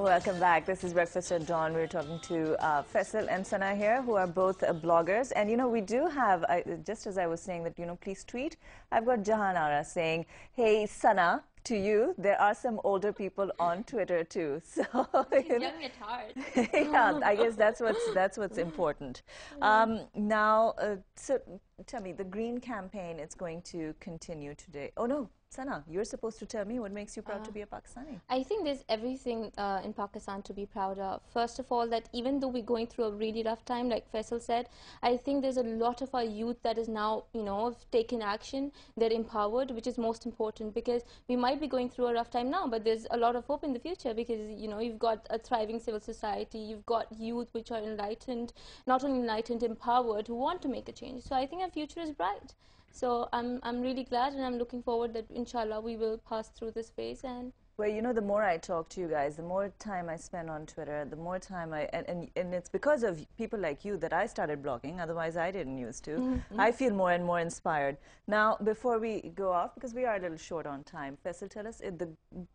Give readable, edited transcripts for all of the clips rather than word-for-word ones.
Welcome back. This is Breakfast at Dawn. We're talking to Faisal and Sana here, who are both bloggers. And, you know, we do have, just as I was saying that, you know, please tweet. I've got Jahan Ara saying, hey, Sana, to you, there are some older people on Twitter, too. So, you know, young at heart. yeah, I guess that's what's important. Now, so tell me, the Green campaign is going to continue today. Oh, no. Sana, you're supposed to tell me what makes you proud to be a Pakistani. I think there's everything in Pakistan to be proud of. First of all, that even though we're going through a really rough time, like Faisal said, I think there's a lot of our youth that is now, you know, have taken action. They're empowered, which is most important, because we might be going through a rough time now, but there's a lot of hope in the future because, you know, you've got a thriving civil society, you've got youth which are enlightened, not only enlightened, empowered, who want to make a change. So I think our future is bright. So I'm really glad, and I'm looking forward that inshallah we will pass through this phase. And well, you know, the more I talk to you guys, the more time I spend on Twitter, the more time and it's because of people like you that I started blogging. Otherwise, I didn't used to. I feel more and more inspired. Now, before we go off, because we are a little short on time, Faisal, tell us, the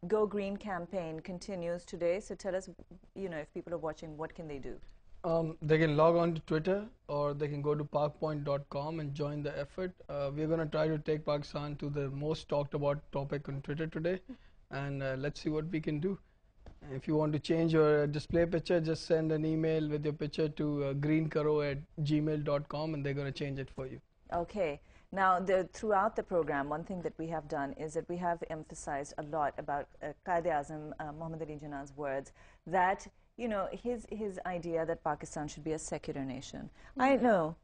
Go Green campaign continues today. So tell us, you know, if people are watching, what can they do? They can log on to Twitter, or they can go to parkpoint.com and join the effort. We're going to try to take Pakistan to the most talked about topic on Twitter today, and let's see what we can do. If you want to change your display picture, just send an email with your picture to greenkaro@gmail.com, and they're going to change it for you. Okay. Now, throughout the program, one thing that we have done is that we have emphasized a lot about Quaid-e-Azam Muhammad Ali Jinnah's words that, you know, his idea that Pakistan should be a secular nation. I know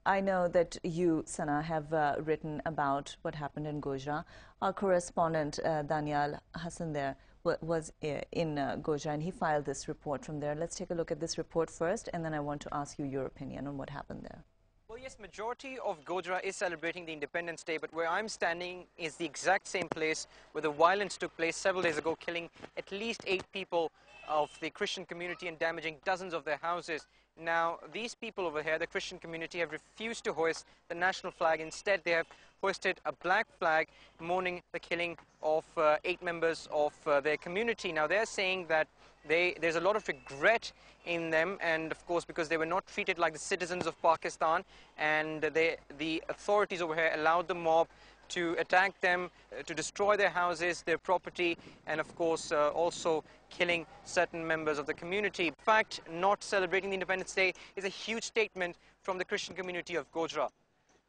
that you, Sana, have written about what happened in Gojra. Our correspondent, Daniel Hassan, there was in Gojra, and he filed this report from there. Let's take a look at this report first, and then I want to ask you your opinion on what happened there. Well, yes, majority of Gojra is celebrating the Independence Day, but where I'm standing is the exact same place where the violence took place several days ago, killing at least 8 people of the Christian community and damaging dozens of their houses. Now, these people over here, the Christian community, have refused to hoist the national flag. Instead, they have hoisted a black flag mourning the killing of 8 members of their community. Now, they're saying that there's a lot of regret in them, and of course because they were not treated like the citizens of Pakistan, and the authorities over here allowed the mob to attack them, to destroy their houses, their property, and of course also killing certain members of the community. In fact, not celebrating the Independence Day is a huge statement from the Christian community of Gojra.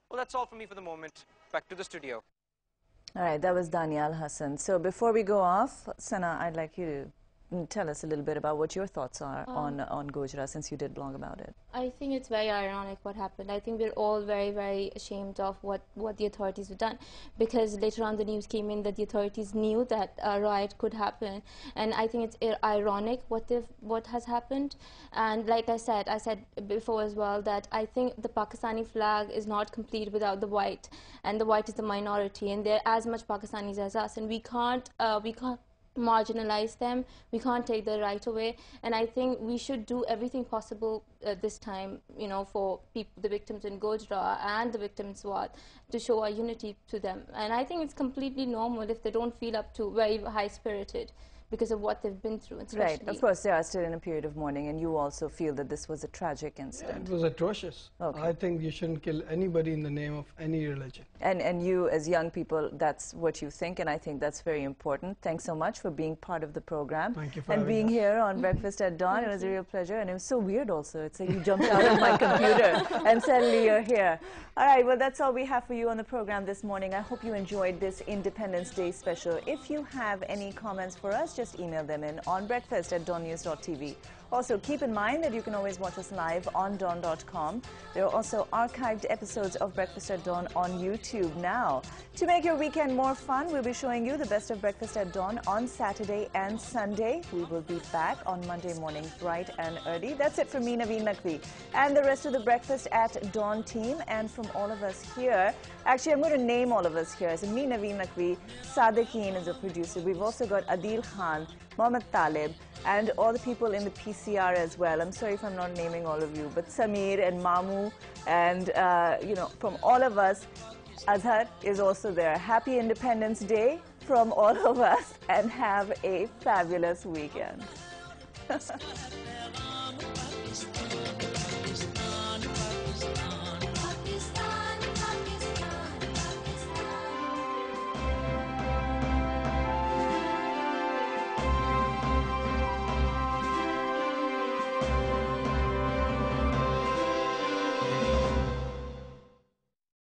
Well, that's all from me for the moment. Back to the studio. All right, that was Daniel Hassan. So before we go off, Sana, I'd like you to tell us a little bit about what your thoughts are on Gojra, since you did blog about it. I think it's very ironic what happened. I think we're all very, very ashamed of what the authorities have done, because later on the news came in that the authorities knew that a riot could happen, and I think it's ironic what has happened. And like I said before as well, that I think the Pakistani flag is not complete without the white, and the white is the minority, and they're as much Pakistanis as us, and we can't marginalize them. We can't take their right away, and I think we should do everything possible this time, you know, for the victims in Gojra and the victims in Swat, to show our unity to them. And I think it's completely normal if they don't feel up to very high-spirited because of what they've been through. Right. Of course, they are still in a period of mourning, and you also feel that this was a tragic incident. Yeah, it was atrocious. Okay. I think you shouldn't kill anybody in the name of any religion. And you, as young people, that's what you think, and I think that's very important. Thanks so much for being part of the program. Thank you for and having being us. here on Breakfast at Dawn. It was a real pleasure, and it was so weird also. It's like you jumped out of my computer and suddenly you're here. All right, well, that's all we have for you on the program this morning. I hope you enjoyed this Independence Day special. If you have any comments for us, just email them in on breakfast@dawnnews.tv. Also, keep in mind that you can always watch us live on dawn.com. There are also archived episodes of Breakfast at Dawn on YouTube now. To make your weekend more fun, we'll be showing you the best of Breakfast at Dawn on Saturday and Sunday. We will be back on Monday morning bright and early. That's it from me, Naveen Naqvi, and the rest of the Breakfast at Dawn team, and from all of us here. Actually, I'm going to name all of us here. So me, Naveen Naqvi, Sadekeen is a producer. We've also got Adil Khan, Mohammed Talib, and all the people in the PCR as well. I'm sorry if I'm not naming all of you, but Samir and Mamu, and you know, from all of us, Azhar is also there. Happy Independence Day from all of us, and have a fabulous weekend.